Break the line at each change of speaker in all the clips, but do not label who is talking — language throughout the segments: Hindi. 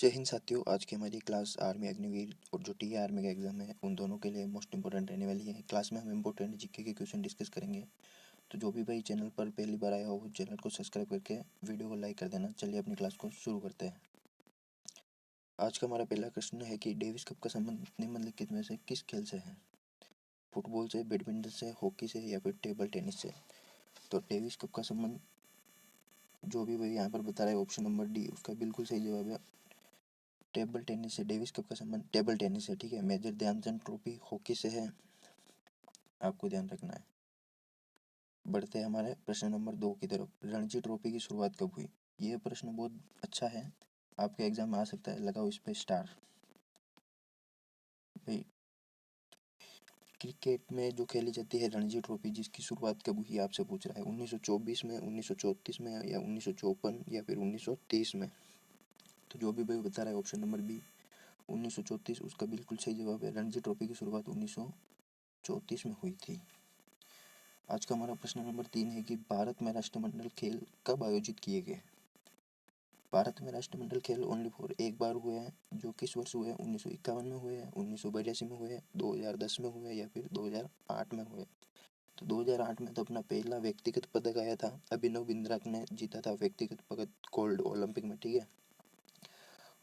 जय हिंद साथियों। आज की हमारी क्लास आर्मी अग्निवीर और जो टी आर्मी का एग्जाम है उन दोनों के लिए मोस्ट इंपॉर्टेंट रहने वाली है। क्लास में हम इंपॉर्टेंट जीके के क्वेश्चन डिस्कस करेंगे। तो जो भी भाई चैनल पर पहली बार आया हो वो चैनल को सब्सक्राइब करके वीडियो को लाइक कर देना। चलिए अपनी क्लास को शुरू करते हैं। आज का हमारा पहला क्वेश्चन है कि डेविस कप का संबंध निम्नलिखित में से किस खेल से है? फुटबॉल से, बैडमिंटन से, हॉकी से या फिर टेबल टेनिस से? तो डेविस कप का संबंध जो भी भाई यहाँ पर बता रहा है ऑप्शन नंबर डी उसका बिल्कुल सही जवाब है। टेबल टेनिस से डेविस कप का संबंध टेबल टेनिस से। ठीक है, मेजर ध्यानचंद ट्रॉफी हॉकी से है, आपको ध्यान रखना है। बढ़ते हैं हमारे प्रश्न नंबर 2 की तरफ। रणजी ट्रॉफी की शुरुआत कब हुई? ये प्रश्न बहुत अच्छा है, आपके एग्जाम में आ सकता है, लगाओ इस पे स्टार। भाई क्रिकेट में जो खेली जाती है रणजी ट्रॉफी, जिसकी शुरुआत कब हुई आपसे पूछ रहा है। 1924 में, 1934 में या 1954 या फिर 1930 में? तो जो भी भाई बता रहा है ऑप्शन नंबर बी 1934 उसका बिल्कुल सही जवाब है। रणजी ट्रॉफी की शुरुआत 1934 में हुई थी। आज का हमारा प्रश्न नंबर 3 है कि भारत में राष्ट्रमंडल खेल कब आयोजित किए गए? भारत में राष्ट्रमंडल खेल ओनली फॉर एक बार हुए हैं, जो किस वर्ष हुए हैं? 1951 में हुए हैं, 1982 में हुए हैं, 2010 में हुए या फिर 2008 में हुए? तो 2008 में तो अपना पहला व्यक्तिगत पदक आया था, अभिनव बिंद्रा ने जीता था व्यक्तिगत पदक गोल्ड ओलंपिक में। ठीक है,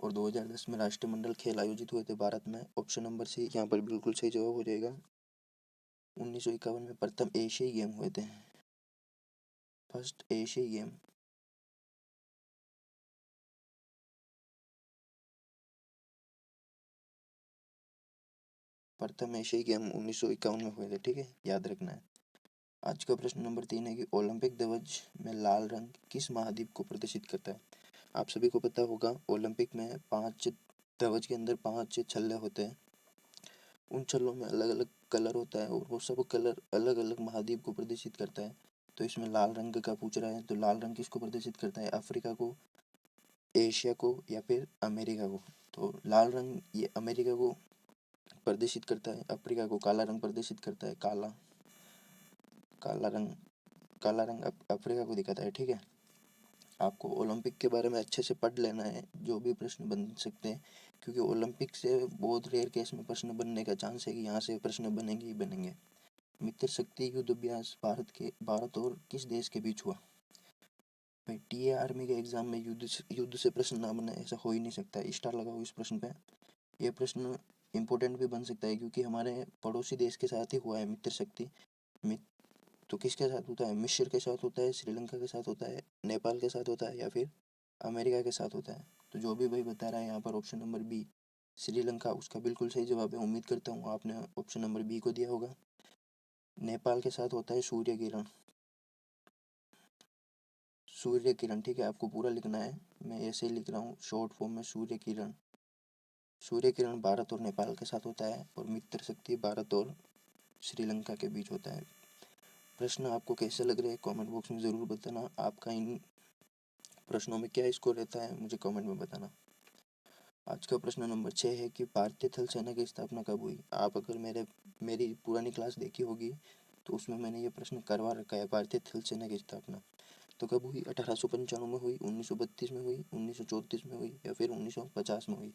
और 2010 में राष्ट्रमंडल खेल आयोजित हुए थे भारत में। ऑप्शन नंबर सी यहाँ पर बिल्कुल सही जवाब हो जाएगा। 1951 में प्रथम एशियाई गेम हुए थे, फर्स्ट एशियाई गेम। प्रथम एशियाई गेम 1951 में हुए थे। ठीक है, याद रखना है। आज का प्रश्न नंबर 3 है कि ओलंपिक ध्वज में लाल रंग किस महाद्वीप को प्रदर्शित करता है? आप सभी को पता होगा ओलंपिक में 5 ध्वज के अंदर 5 छल्ले होते हैं, उन छल्लों में अलग अलग कलर होता है और वो सब कलर अलग अलग महाद्वीप को प्रदर्शित करता है। तो इसमें लाल रंग का पूछ रहा है, तो लाल रंग किसको प्रदर्शित करता है? अफ्रीका को, एशिया को या फिर अमेरिका को? तो लाल रंग ये अमेरिका को प्रदर्शित करता है, अफ्रीका को काला रंग प्रदर्शित करता है। काला काला रंग काला रंग अफ्रीका को दिखाता है। ठीक है, आपको ओलंपिक के बारे में अच्छे से पढ़ लेना है, जो भी प्रश्न बन सकते हैं, क्योंकि ओलंपिक से बहुत रेयर केस में प्रश्न बनने का चांस है कि यहाँ से प्रश्न बनेंगे ही बनेंगे। मित्र शक्ति युद्ध अभ्यास भारत और किस देश के बीच हुआ? भाई टी आर्मी के एग्जाम में युद्ध से प्रश्न ना बने ऐसा हो ही नहीं सकता। स्टार लगाओ इस प्रश्न पे। ये प्रश्न इंपॉर्टेंट भी बन सकता है क्योंकि हमारे पड़ोसी देश के साथ ही हुआ है मित्र शक्ति। तो किसके साथ होता है? मिस्र के साथ होता है, श्रीलंका के साथ होता है, नेपाल के साथ होता है या फिर अमेरिका के साथ होता है? तो जो भी भाई बता रहा है यहाँ पर ऑप्शन नंबर बी श्रीलंका उसका बिल्कुल सही जवाब है। उम्मीद करता हूँ आपने ऑप्शन नंबर बी को दिया होगा। नेपाल के साथ होता है सूर्य किरण। सूर्य किरण, ठीक है, आपको पूरा लिखना है, मैं ऐसे ही लिख रहा हूँ शॉर्ट फॉर्म में। सूर्य किरण, सूर्य किरण भारत और नेपाल के साथ होता है और मित्र शक्ति भारत और श्रीलंका के बीच होता है। प्रश्न आपको कैसे लग रहे हैं कमेंट बॉक्स में ज़रूर बताना। आपका इन प्रश्नों में क्या स्कोर रहता है मुझे कमेंट में बताना। आज का प्रश्न नंबर 6 है कि भारतीय थल सेना की स्थापना कब हुई? आप अगर मेरी पुरानी क्लास देखी होगी तो उसमें मैंने ये प्रश्न करवा रखा है। भारतीय थल सेना की स्थापना तो कब हुई? 1895 में हुई, 1932 में हुई, 1934 में हुई या फिर 1950 में हुई?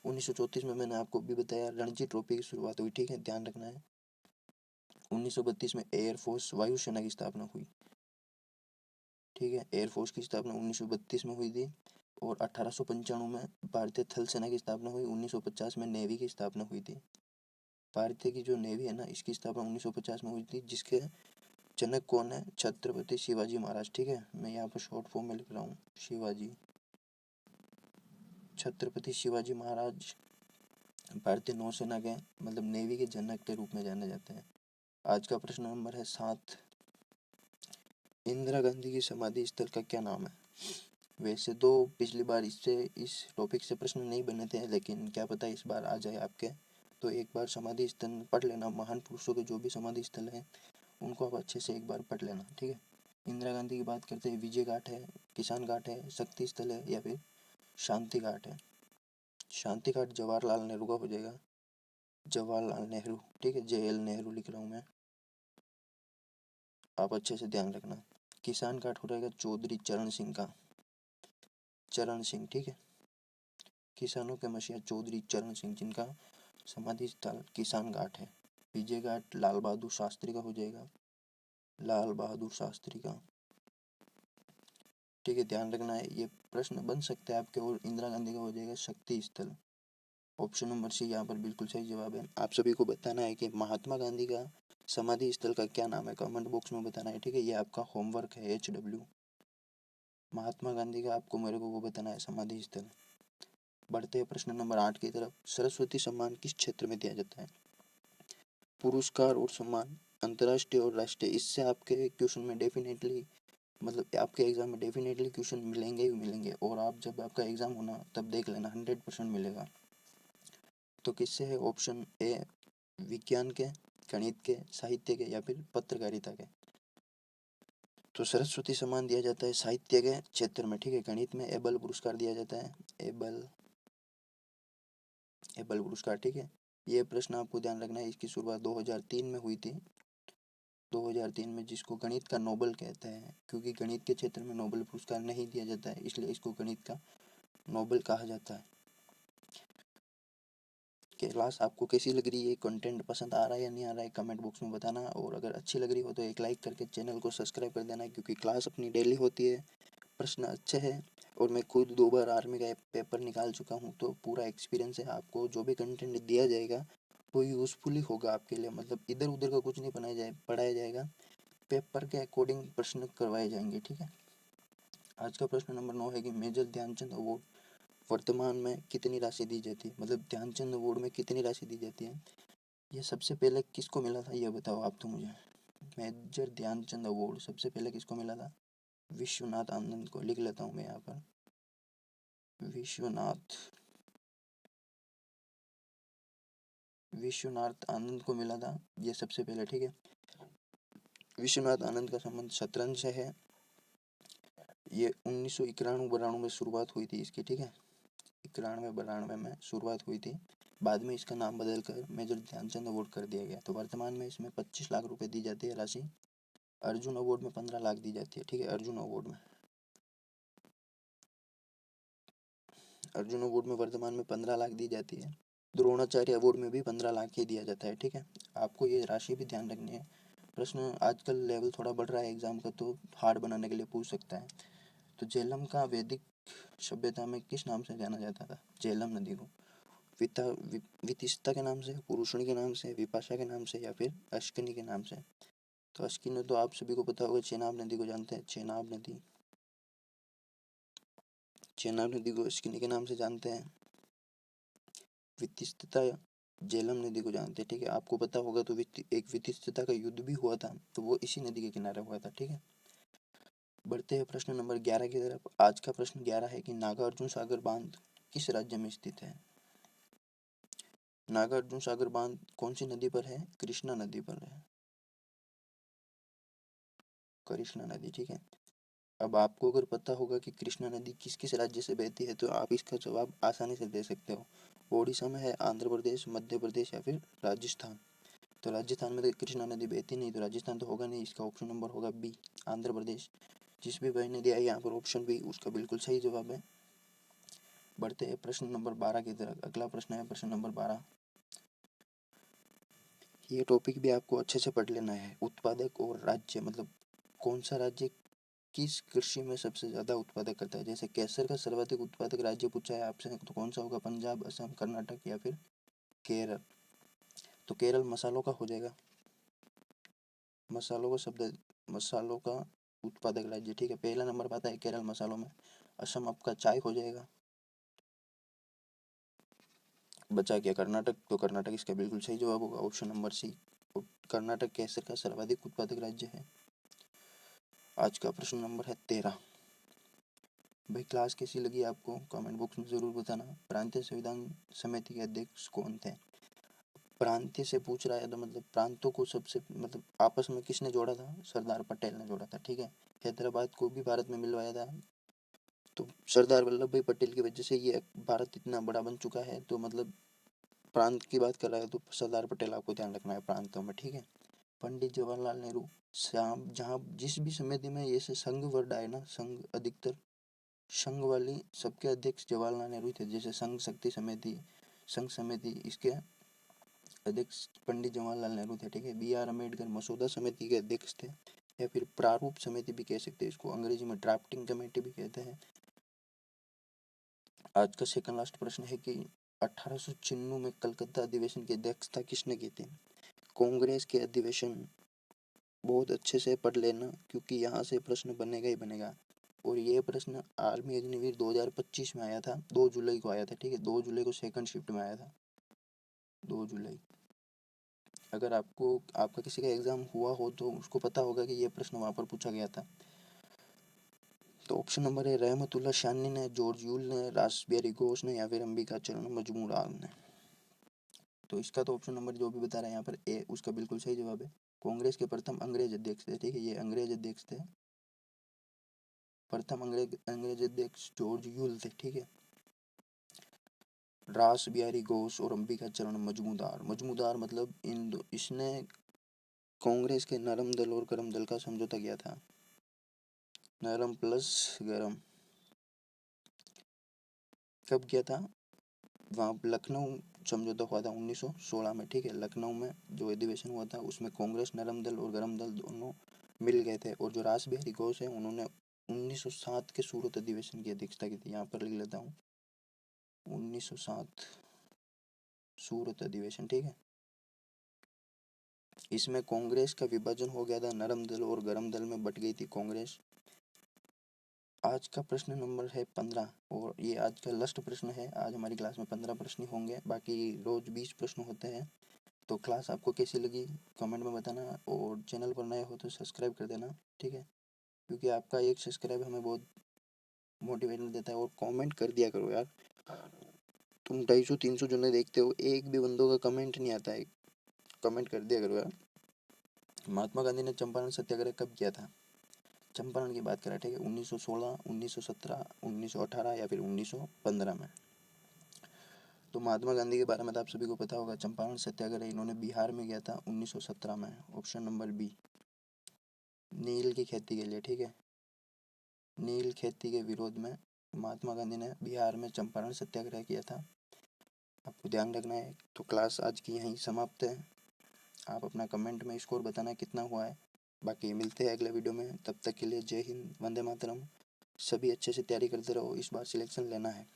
1934 में मैंने आपको भी बताया रणजी ट्रॉफी की शुरुआत हुई। ठीक है, ध्यान रखना है। 1932 में एयरफोर्स वायुसेना की स्थापना हुई। ठीक है, एयरफोर्स की स्थापना 1932 में हुई थी। और 1895 में भारतीय थल सेना की स्थापना हुई। 1950 में नेवी की स्थापना हुई थी। भारतीय की जो नेवी है ना, इसकी स्थापना 1950 में हुई थी, जिसके जनक कौन है? छत्रपति शिवाजी महाराज। ठीक है, मैं यहाँ पर शॉर्ट फॉर्म में लिख रहा हूँ शिवाजी, छत्रपति शिवाजी महाराज भारतीय नौसेना के मतलब नेवी के जनक के रूप में जाने जाते हैं। आज का प्रश्न नंबर है 7। इंदिरा गांधी की समाधि स्थल का क्या नाम है? वैसे तो पिछली बार इस टॉपिक से प्रश्न नहीं बने थे, लेकिन क्या पता इस बार आ जाए आपके। तो एक बार समाधि स्थल पढ़ लेना, महान पुरुषों के जो भी समाधि स्थल हैं उनको आप अच्छे से एक बार पढ़ लेना। ठीक है, इंदिरा गांधी की बात करते हैं, विजय घाट है, किसान घाट है, शक्ति स्थल है या फिर शांति घाट है? शांति घाट जवाहरलाल नेहरू का हो जाएगा, जवाहरलाल नेहरू। ठीक है, JL नेहरू लिख रहा हूँ मैं, आप अच्छे से ध्यान रखना। किसान घाट हो रहेगा चौधरी चरण सिंह का, चरण सिंह। ठीक है, किसानों के मसीहा चौधरी चरण सिंह, जिनका समाधि स्थल किसान घाट है। विजय घाट लाल बहादुर शास्त्री का हो जाएगा, लाल बहादुर शास्त्री का। ठीक है, ध्यान रखना है, ये प्रश्न बन सकता है आपके। और इंदिरा गांधी का हो जाएगा शक्ति स्थल। ऑप्शन नंबर सी यहाँ पर बिल्कुल सही जवाब है। आप सभी को बताना है कि महात्मा गांधी का समाधि स्थल का क्या नाम है, कमेंट बॉक्स में बताना है। ठीक है, ये आपका होमवर्क है HW। महात्मा गांधी का आपको मेरे को वो बताना है समाधि स्थल। बढ़ते हैं प्रश्न नंबर 8 की तरफ। सरस्वती सम्मान किस क्षेत्र में दिया जाता है? पुरस्कार और सम्मान अंतर्राष्ट्रीय और राष्ट्रीय, इससे आपके क्वेश्चन में डेफिनेटली, मतलब आपके एग्जाम में डेफिनेटली क्वेश्चन मिलेंगे ही मिलेंगे। और आप जब आपका एग्जाम होना तब देख लेना, 100% मिलेगा। तो किससे है? ऑप्शन ए विज्ञान के, गणित के, साहित्य के या फिर पत्रकारिता के। तो सरस्वती सम्मान दिया जाता है साहित्य के क्षेत्र में। ठीक है, गणित में एबल पुरस्कार दिया जाता है, एबल पुरस्कार। ठीक है, ये प्रश्न आपको ध्यान रखना है। इसकी शुरुआत 2003 में हुई थी, 2003 में, जिसको गणित का नोबल कहते हैं। क्योंकि गणित के क्षेत्र में नोबल पुरस्कार नहीं दिया जाता है, इसलिए इसको गणित का नोबल कहा जाता है। क्लास आपको कैसी लग रही है? कंटेंट पसंद आ रहा है या नहीं आ रहा है, कमेंट बॉक्स में बताना। और अगर अच्छी लग रही हो तो एक लाइक करके चैनल को सब्सक्राइब कर देना, क्योंकि क्लास अपनी डेली होती है, प्रश्न अच्छे हैं। और मैं खुद 2 बार आर्मी का पेपर निकाल चुका हूँ, तो पूरा एक्सपीरियंस है। आपको जो भी कंटेंट दिया जाएगा वो यूज़फुली होगा आपके लिए, मतलब इधर उधर का कुछ नहीं पढ़ाया जाएगा, पेपर के अकॉर्डिंग प्रश्न करवाए जाएंगे। ठीक है, आज का प्रश्न नंबर 9 है कि मेजर ध्यानचंद अवार्ड वर्तमान में कितनी राशि दी जाती है? मतलब ध्यानचंद अवार्ड में कितनी राशि दी जाती है? ये सबसे पहले किसको मिला था, ये बताओ आप तो मुझे। मेजर ध्यानचंद अवार्ड सबसे पहले किसको मिला था? विश्वनाथ आनंद को। लिख लेता हूँ मैं यहाँ पर, विश्वनाथ आनंद को मिला था ये सबसे पहले। ठीक है, विश्वनाथ आनंद का संबंध शतरंज से है। ये 1991-92 में शुरुआत हुई थी इसकी। ठीक है, 91-92 में शुरुआत हुई थी। बाद में इसका नाम बदलकर मेजर ध्यानचंद अवार्ड कर दिया गया। तो वर्तमान में इसमें 25 लाख रुपए दी जाती है राशि। अर्जुन अवार्ड में 15 लाख दी जाती है। ठीक है, अर्जुन अवार्ड में वर्तमान में 15 लाख दी जाती है। द्रोणाचार्य अवार्ड में भी 15 लाख ही दिया जाता है। ठीक है, आपको ये राशि भी ध्यान रखनी है। प्रश्न आजकल लेवल थोड़ा बढ़ रहा है एग्जाम का, तो हार्ड बनाने के लिए पूछ सकता है। तो झेलम का वैदिक सभ्यता में किस नाम से जाना जाता था? झेलम नदी को वितिस्ता के नाम से, पुरुषणी के नाम से, विपाशा के नाम से या फिर अश्किनी के नाम से? तो अश्किनी तो आप सभी को पता होगा, चेनाब नदी को जानते हैं, चेनाब नदी को अश्किनी के नाम से जानते हैं। वितिस्ता झेलम नदी को जानते हैं। ठीक है, आपको पता होगा तो एक वितिस्ता का युद्ध भी हुआ था, तो वो इसी नदी के किनारे हुआ था। ठीक है, बढ़ते हैं प्रश्न नंबर 11 की तरफ। आज का प्रश्न 11 है कि नागार्जुन सागर बांध किस राज्य में स्थित है? नागार्जुन सागर बांध कौन सी नदी पर है? कृष्णा नदी पर है, कृष्णा नदी। ठीक है, अब आपको अगर पता होगा कि कृष्णा नदी किस किस राज्य से बहती है, तो आप इसका जवाब आसानी से दे सकते हो। ओडिशा में है, आंध्र प्रदेश, मध्य प्रदेश या फिर राजस्थान? तो राजस्थान में तो कृष्णा नदी बहती नहीं, तो राजस्थान तो होगा नहीं। इसका ऑप्शन नंबर होगा बी, आंध्र प्रदेश। जिस भी भाई ने दिया है यहाँ पर ऑप्शन बी, उसका बिल्कुल सही जवाब है। बढ़ते हैं प्रश्न नंबर 12 की तरफ। अगला प्रश्न है प्रश्न नंबर 12। ये टॉपिक भी आपको अच्छे से पढ़ लेना है। उत्पादक और राज्य, मतलब कौन सा राज्य किस कृषि में सबसे ज्यादा उत्पादक करता है? जैसे केसर का सर्वाधिक उत्पादक राज्य पूछा है आपसे, तो कौन सा होगा? पंजाब, असम, कर्नाटक या फिर केरल? तो केरल मसालों का हो जाएगा, मसालों का उत्पादक राज्य। ठीक है, पहला नंबर पाता है केरल मसालों में। असम आपका चाय हो जाएगा। बचा क्या? कर्नाटक। तो कर्नाटक इसका बिल्कुल सही जवाब होगा, ऑप्शन नंबर सी। कर्नाटक केसर का सर्वाधिक उत्पादक राज्य है। आज का प्रश्न नंबर है 13। भाई क्लास कैसी लगी आपको, कमेंट बॉक्स में जरूर बताना। प्रांतीय संविधान समिति के अध्यक्ष कौन थे? प्रांतीय से पूछ रहा है तो मतलब प्रांतों को सबसे मतलब आपस में किसने जोड़ा था? सरदार पटेल ने जोड़ा था। ठीक है, हैदराबाद को भी भारत में मिलवाया था, तो सरदार वल्लभ भाई पटेल की वजह से ये भारत इतना बड़ा बन चुका है। तो मतलब प्रांत की बात कर रहा है तो सरदार पटेल आपको ध्यान रखना है प्रांतों में। ठीक है, पंडित जवाहरलाल नेहरू, श्याम, जहाँ जिस भी समिति में ये संघ वर्ड आए ना, संघ अधिकतर संघ वाली सबके अध्यक्ष जवाहरलाल नेहरू थे, जैसे संघ समिति इसके अध्यक्ष पंडित जवाहरलाल नेहरू थे, ठीक है। बी आर अम्बेडकर मसौदा समिति के अध्यक्ष थे, या फिर प्रारूप समिति भी कह सकते हैं इसको, अंग्रेजी में ड्राफ्टिंग कमेटी भी कहते हैं। आज का सेकंड लास्ट प्रश्न है कि 1896 में कलकत्ता अधिवेशन की अध्यक्षता किसने की थी? कांग्रेस के अधिवेशन बहुत अच्छे से पढ़ लेना, क्योंकि यहाँ से प्रश्न बनेगा ही बनेगा। और ये प्रश्न आर्मी अग्निवीर 2025 में आया था, 2 जुलाई को आया था, ठीक है। 2 जुलाई को सेकंड शिफ्ट में आया था, 2 जुलाई। अगर आपका किसी का एग्जाम हुआ हो तो उसको पता होगा कि ये प्रश्न वहाँ पर पूछा गया था। तो ऑप्शन नंबर है रहमतुल्लाह शानी ने, जॉर्ज यूल ने, रास बिहारी घोष ने, या फिर अंबिका चरण मजमूदार ने। तो इसका तो ऑप्शन नंबर जो भी बता रहा है यहाँ पर ए, उसका बिल्कुल सही जवाब है। कांग्रेस के प्रथम अंग्रेज अध्यक्ष थे, ठीक है। ये अंग्रेज अध्यक्ष थे, प्रथम अंग्रेज अध्यक्ष जॉर्ज यूल थे, ठीक है। रास बिहारी घोष और अंबिका चरण मजमूदार मतलब इसने कांग्रेस के नरम दल और गरम दल का समझौता किया था, नरम प्लस गरम। कब किया था? वहाँ लखनऊ समझौता हुआ था 1916 में, ठीक है। लखनऊ में जो अधिवेशन हुआ था उसमें कांग्रेस, नरम दल और गरम दल दोनों मिल गए थे। और जो रास बिहारी घोष है उन्होंने 1907 के सूरत अधिवेशन की अध्यक्षता की थी। यहाँ पर लिख लेता हूँ 1907 सूरत अधिवेशन, ठीक है। इसमें कांग्रेस का विभाजन हो गया था, नरम दल और गरम दल में बट गई थी कांग्रेस। आज का प्रश्न नंबर है 15 और ये आज का लास्ट प्रश्न है। आज हमारी क्लास में 15 प्रश्न होंगे, बाकी रोज 20 प्रश्न होते हैं। तो क्लास आपको कैसी लगी कमेंट में बताना, और चैनल पर नए हो तो सब्सक्राइब कर देना, ठीक है। क्योंकि आपका एक सब्सक्राइब हमें बहुत मोटिवेशन देता है। और कमेंट कर दिया करो यार, तुम 250-300 जो नहीं देखते हो, एक भी बंदों का कमेंट नहीं आता है, कमेंट कर दिया करो यार। महात्मा गांधी ने चंपारण सत्याग्रह कब किया था? चंपारण की बात करें, ठीक है। 1916, 1917, 1918 या फिर 1915 में। तो महात्मा गांधी के बारे में तो आप सभी को पता होगा। चंपारण सत्याग्रह इन्होंने बिहार में किया था 1917 में, ऑप्शन नंबर बी, नील की खेती के लिए, ठीक है। नील खेती के विरोध में महात्मा गांधी ने बिहार में चंपारण सत्याग्रह किया था, आपको ध्यान रखना है। तो क्लास आज की यहीं समाप्त है। आप अपना कमेंट में स्कोर बताना कितना हुआ है। बाकी मिलते हैं अगले वीडियो में, तब तक के लिए जय हिंद, वंदे मातरम। सभी अच्छे से तैयारी करते रहो, इस बार सिलेक्शन लेना है।